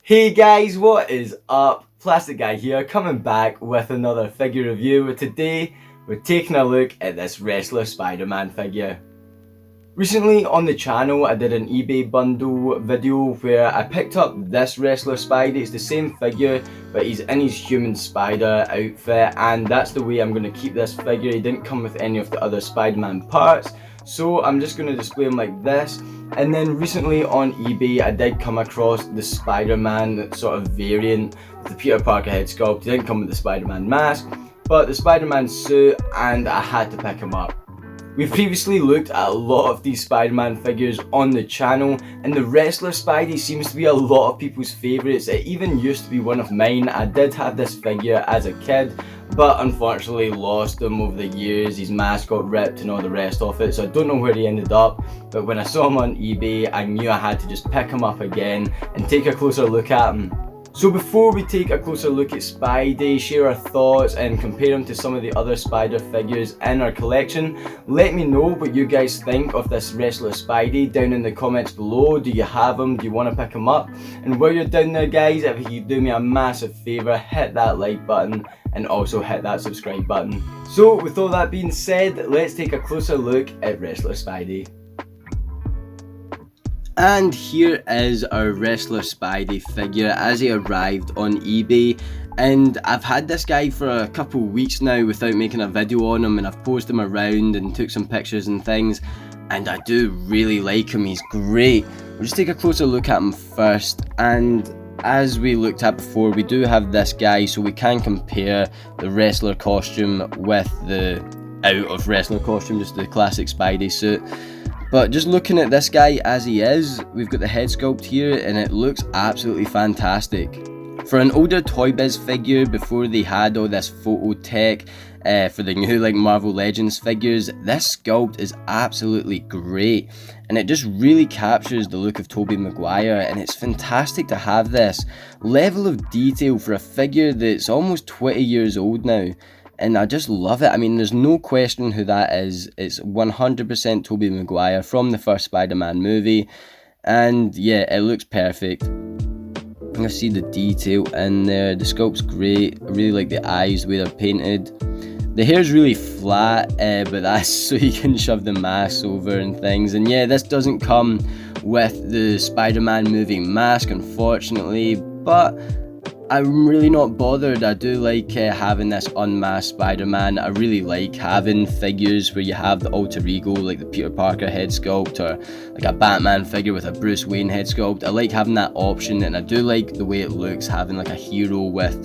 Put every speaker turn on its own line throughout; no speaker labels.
Hey guys, what is up? Plastic Guy here, coming back with another figure review. Today, we're taking a look at this wrestler Spider-Man figure. Recently on the channel, I did an eBay bundle video where I picked up this wrestler Spidey. It's the same figure, but he's in his human spider outfit, and that's the way I'm going to keep this figure. He didn't come with any of the other Spider-Man parts, so I'm just going to display him like this. And then recently on eBay, I did come across the Spider-Man sort of variant with the Peter Parker head sculpt. He didn't come with the Spider-Man mask, but the Spider-Man suit, and I had to pick him up. We've previously looked at a lot of these Spider-Man figures on the channel, and the wrestler Spidey seems to be a lot of people's favourites. It even used to be one of mine. I did have this figure as a kid, but unfortunately lost him over the years. His mask got ripped and all the rest of it, so I don't know where he ended up. But when I saw him on eBay, I knew I had to just pick him up again and take a closer look at him. So before we take a closer look at Spidey, share our thoughts and compare him to some of the other Spider figures in our collection, let me know what you guys think of this wrestler Spidey down in the comments below. Do you have him? Do you want to pick him up? And while you're down there guys, if you do me a massive favour, hit that like button and also hit that subscribe button. So with all that being said, let's take a closer look at wrestler Spidey. And here is our wrestler Spidey figure as he arrived on eBay, and I've had this guy for a couple weeks now without making a video on him, and I've posed him around and took some pictures and things, and I do really like him. He's great. We'll just take a closer look at him first, and as we looked at before, we do have this guy, so we can compare the wrestler costume with the out of wrestler costume, just the classic Spidey suit. But just looking at this guy as he is, we've got the head sculpt here and it looks absolutely fantastic. For an older ToyBiz figure, before they had all this photo tech for the new Marvel Legends figures, this sculpt is absolutely great. And it just really captures the look of Tobey Maguire, and it's fantastic to have this level of detail for a figure that's almost 20 years old now. And I just love it. I mean, there's no question who that is. It's 100% Tobey Maguire from the first Spider-Man movie. And yeah, it looks perfect. I see the detail in there. The sculpt's great. I really like the eyes, the way they're painted. The hair's really flat, but that's so you can shove the mask over and things. And yeah, this doesn't come with the Spider-Man movie mask, unfortunately. But I'm really not bothered. I do like having this unmasked Spider-Man. I really like having figures where you have the alter ego, like the Peter Parker head sculpt, or like a Batman figure with a Bruce Wayne head sculpt. I like having that option, and I do like the way it looks, having like a hero with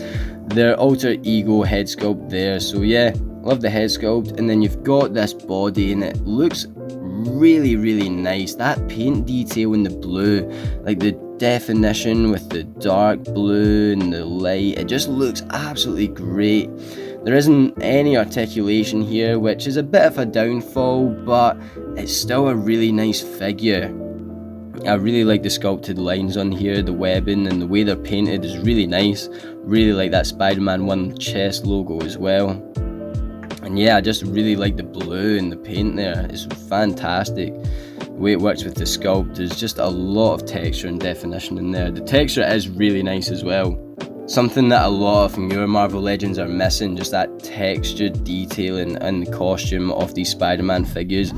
their alter ego head sculpt there. So yeah, love the head sculpt. And then you've got this body, and it looks really nice. That paint detail in the blue, like the definition with the dark blue and the light, it just looks absolutely great. There isn't any articulation here, which is a bit of a downfall, but it's still a really nice figure. I really like the sculpted lines on here, the webbing and the way they're painted is really nice. Really like that Spider-Man 1 chest logo as well. And yeah, I just really like the blue and the paint there. It's fantastic. The way it works with the sculpt, there's just a lot of texture and definition in there. The texture is really nice as well. Something that a lot of newer Marvel Legends are missing, just that textured detail in the costume of these Spider-Man figures.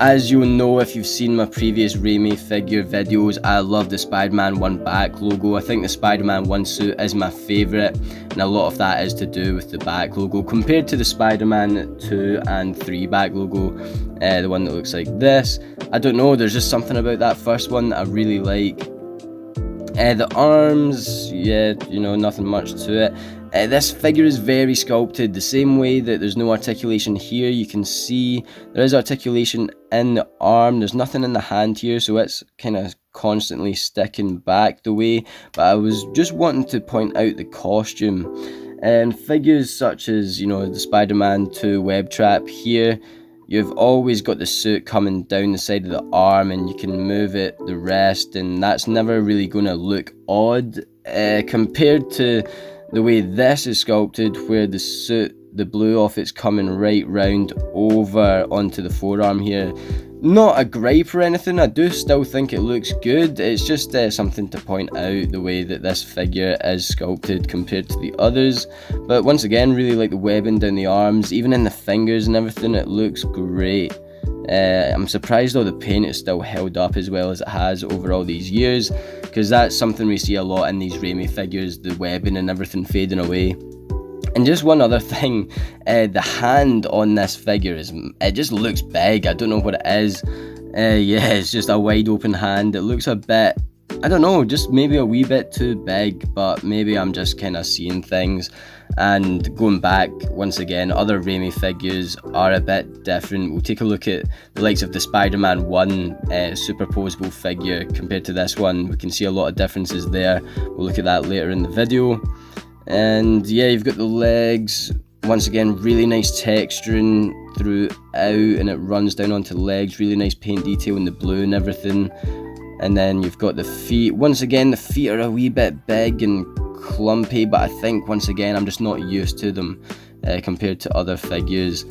As you'll know if you've seen my previous Raimi figure videos, I love the Spider-Man 1 back logo. I think the Spider-Man 1 suit is my favourite, and a lot of that is to do with the back logo compared to the Spider-Man 2 and 3 back logo, the one that looks like this. I don't know, there's just something about that first one that I really like. The arms, yeah, you know, nothing much to it. This figure is very sculpted, the same way that there's no articulation here. You can see there is articulation in the arm. There's nothing in the hand here, so it's kind of constantly sticking back the way. But I was just wanting to point out the costume. And figures such as, you know, the Spider-Man 2 web trap here, you've always got the suit coming down the side of the arm, and you can move it the rest, and that's never really going to look odd compared to the way this is sculpted, where the suit the blue off, it's coming right round over onto the forearm here. Not a gripe or anything, I do still think it looks good. It's just something to point out, the way that this figure is sculpted compared to the others. But once again, really like the webbing down the arms, even in the fingers and everything, it looks great. I'm surprised though the paint is still held up as well as it has over all these years, because that's something we see a lot in these Raimi figures, the webbing and everything fading away. And just one other thing, the hand on this figure it just looks big. I don't know what it is. Yeah, it's just a wide open hand. It looks a bit, I don't know, just maybe a wee bit too big, but maybe I'm just kind of seeing things. And going back, once again, other Raimi figures are a bit different. We'll take a look at the likes of the Spider-Man 1 superposable figure compared to this one. We can see a lot of differences there. We'll look at that later in the video. And yeah, you've got the legs, once again, really nice texturing throughout, and it runs down onto the legs, really nice paint detail in the blue and everything. And then you've got the feet. Once again, the feet are a wee bit big and clumpy, but I think once again I'm just not used to them compared to other figures.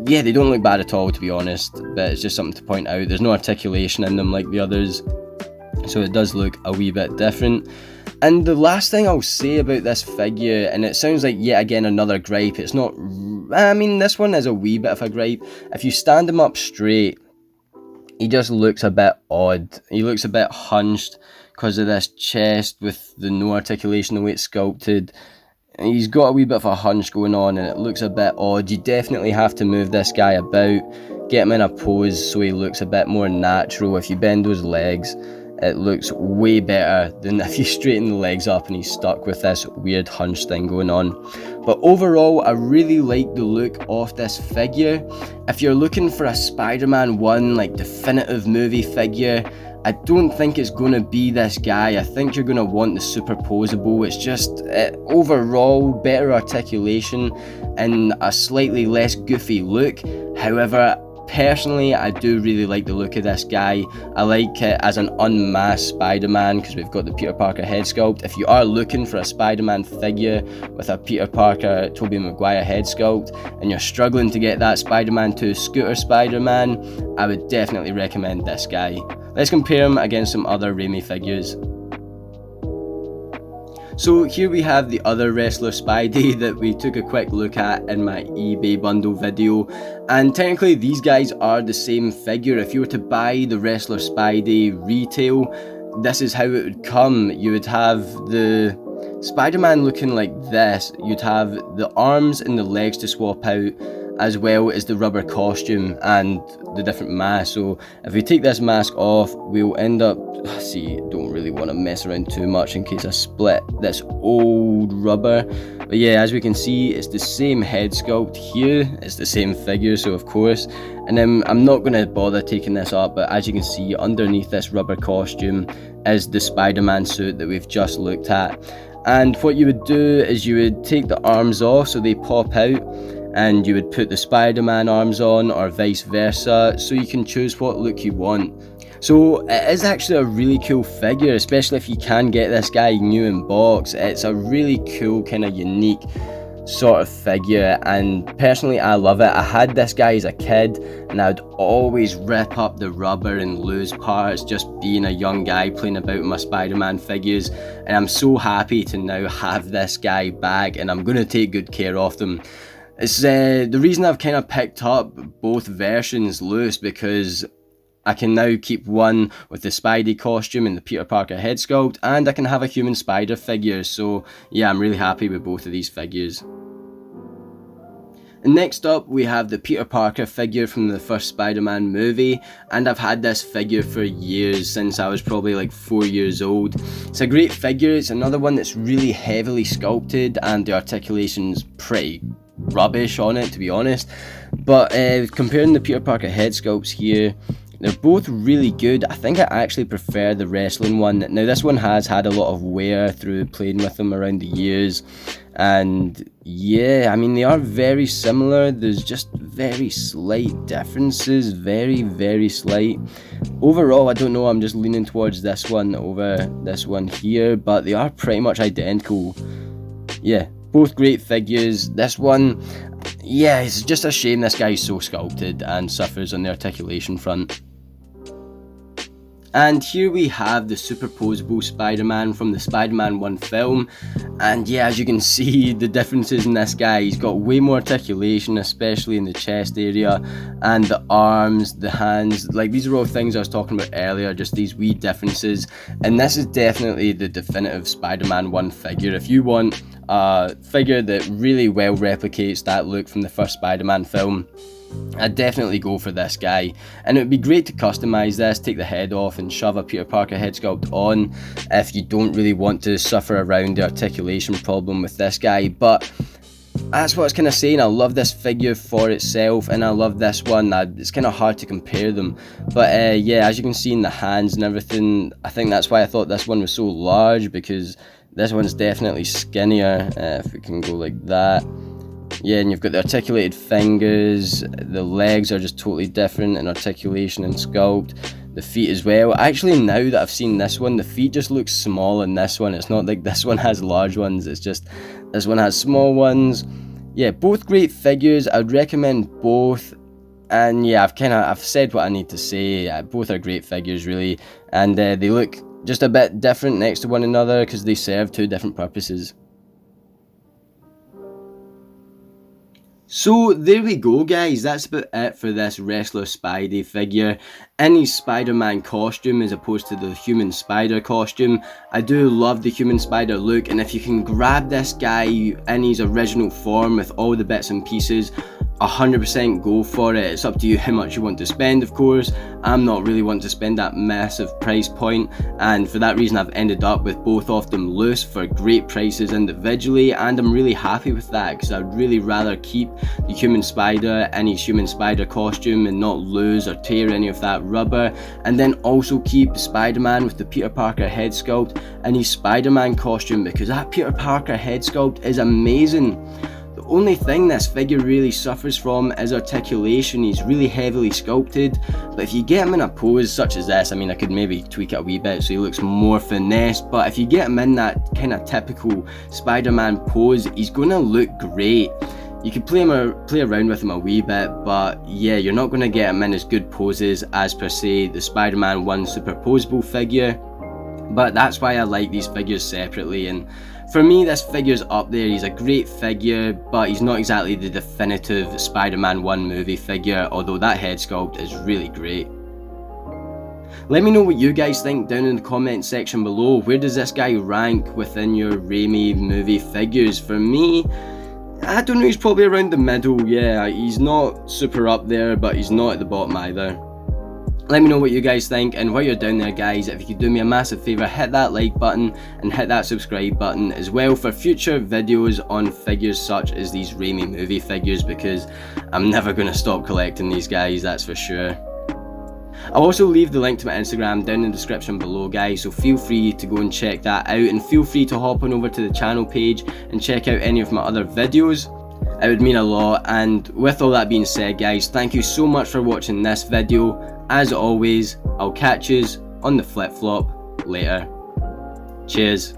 Yeah, they don't look bad at all, to be honest, but it's just something to point out. There's no articulation in them like the others, so it does look a wee bit different. And the last thing I'll say about this figure, and it sounds like yet again another gripe, it's not, I mean, this one is a wee bit of a gripe. If you stand him up straight, he just looks a bit odd. He looks a bit hunched because of this chest with the no articulation, the way it's sculpted. He's got a wee bit of a hunch going on and it looks a bit odd. You definitely have to move this guy about, get him in a pose so he looks a bit more natural. If you bend those legs, it looks way better than if you straighten the legs up and he's stuck with this weird hunch thing going on. But overall, I really like the look of this figure. If you're looking for a Spider-Man 1 like definitive movie figure, I don't think it's going to be this guy. I think you're going to want the superposable. It's just overall better articulation and a slightly less goofy look. However, personally, I do really like the look of this guy. I like it as an unmasked Spider-Man because we've got the Peter Parker head sculpt. If you are looking for a Spider-Man figure with a Peter Parker, Tobey Maguire head sculpt, and you're struggling to get that Spider-Man 2 Scooter Spider-Man, I would definitely recommend this guy. Let's compare him against some other Raimi figures. So here we have the other wrestler Spidey that we took a quick look at in my eBay bundle video, and technically these guys are the same figure. If you were to buy the wrestler Spidey retail, this is how it would come. You would have the Spider-Man looking like this, you'd have the arms and the legs to swap out, as well as the rubber costume and the different mask. So if we take this mask off, we'll end up, don't really want to mess around too much in case I split this old rubber. But yeah, as we can see, it's the same head sculpt here, it's the same figure, so of course. And then I'm not going to bother taking this up, but as you can see, underneath this rubber costume is the Spider-Man suit that we've just looked at. And what you would do is you would take the arms off so they pop out, and you would put the Spider-Man arms on, or vice versa, so you can choose what look you want. So it is actually a really cool figure, especially if you can get this guy new in box. It's a really cool, kind of unique sort of figure, and personally I love it. I had this guy as a kid and I would always rip up the rubber and lose parts, just being a young guy playing about with my Spider-Man figures, and I'm so happy to now have this guy back, and I'm going to take good care of them. It's the reason I've kind of picked up both versions loose, because I can now keep one with the Spidey costume and the Peter Parker head sculpt, and I can have a human spider figure. So yeah, I'm really happy with both of these figures. And next up, we have the Peter Parker figure from the first Spider-Man movie, and I've had this figure for years, since I was probably like 4 years old. It's a great figure. It's another one that's really heavily sculpted, and the articulation's pretty rubbish on it, to be honest. But comparing the Peter Parker head sculpts here, they're both really good. I think I actually prefer the wrestling one. Now this one has had a lot of wear through playing with them around the years, and yeah, I mean, they are very similar. There's just very slight differences, very slight. Overall, I don't know, I'm just leaning towards this one over this one here, but they are pretty much identical. Yeah, both great figures. This one, yeah, it's just a shame this guy's so sculpted and suffers on the articulation front. And here we have the superposable Spider-Man from the Spider-Man 1 film, and yeah, as you can see the differences in this guy. He's got way more articulation, especially in the chest area, and the arms, the hands. Like, these are all things I was talking about earlier, just these wee differences, and this is definitely the definitive Spider-Man 1 figure. If you want a figure that really well replicates that look from the first Spider-Man film, I'd definitely go for this guy. And it would be great to customize this, take the head off and shove a Peter Parker head sculpt on if you don't really want to suffer around the articulation problem with this guy. But that's what I was kind of saying. I love this figure for itself, and I love this one. It's kind of hard to compare them, but yeah, as you can see in the hands and everything, I think that's why I thought this one was so large, because this one's definitely skinnier. If we can go like that. Yeah, and you've got the articulated fingers, the legs are just totally different in articulation and sculpt, the feet as well. Actually, now that I've seen this one, the feet just look small in this one. It's not like this one has large ones, it's just this one has small ones. Yeah, both great figures. I'd recommend both. And yeah, I've said what I need to say. Both are great figures, really, and they look just a bit different next to one another because they serve two different purposes. So there we go, guys, that's about it for this wrestler Spidey figure in his Spider-Man costume as opposed to the human spider costume. I do love the human spider look, and if you can grab this guy in his original form with all the bits and pieces, 100% go for it. It's up to you how much you want to spend, of course. I'm not really wanting to spend that massive price point, and for that reason I've ended up with both of them loose for great prices individually, and I'm really happy with that because I'd really rather keep the human spider in his human spider costume and not lose or tear any of that rubber, and then also keep Spider-Man with the Peter Parker head sculpt in his Spider-Man costume, because that Peter Parker head sculpt is amazing. The only thing this figure really suffers from is articulation. He's really heavily sculpted, but if you get him in a pose such as this, I mean, I could maybe tweak it a wee bit so he looks more finesse, but if you get him in that kind of typical Spider-Man pose, he's going to look great. You could play around with him a wee bit, but yeah, you're not going to get him in as good poses as per se the Spider-Man 1 superposable figure, but that's why I like these figures separately. And for me, this figure's up there. He's a great figure, but he's not exactly the definitive Spider-Man 1 movie figure, although that head sculpt is really great. Let me know what you guys think down in the comment section below. Where does this guy rank within your Raimi movie figures? For me, I don't know, he's probably around the middle. Yeah, he's not super up there, but he's not at the bottom either. Let me know what you guys think, and while you're down there, guys, if you could do me a massive favour, hit that like button and hit that subscribe button as well for future videos on figures such as these Raimi movie figures, because I'm never going to stop collecting these guys, that's for sure. I'll also leave the link to my Instagram down in the description below, guys, so feel free to go and check that out, and feel free to hop on over to the channel page and check out any of my other videos. It would mean a lot. And with all that being said, guys, thank you so much for watching this video. As always, I'll catch yous on the flip flop later. Cheers.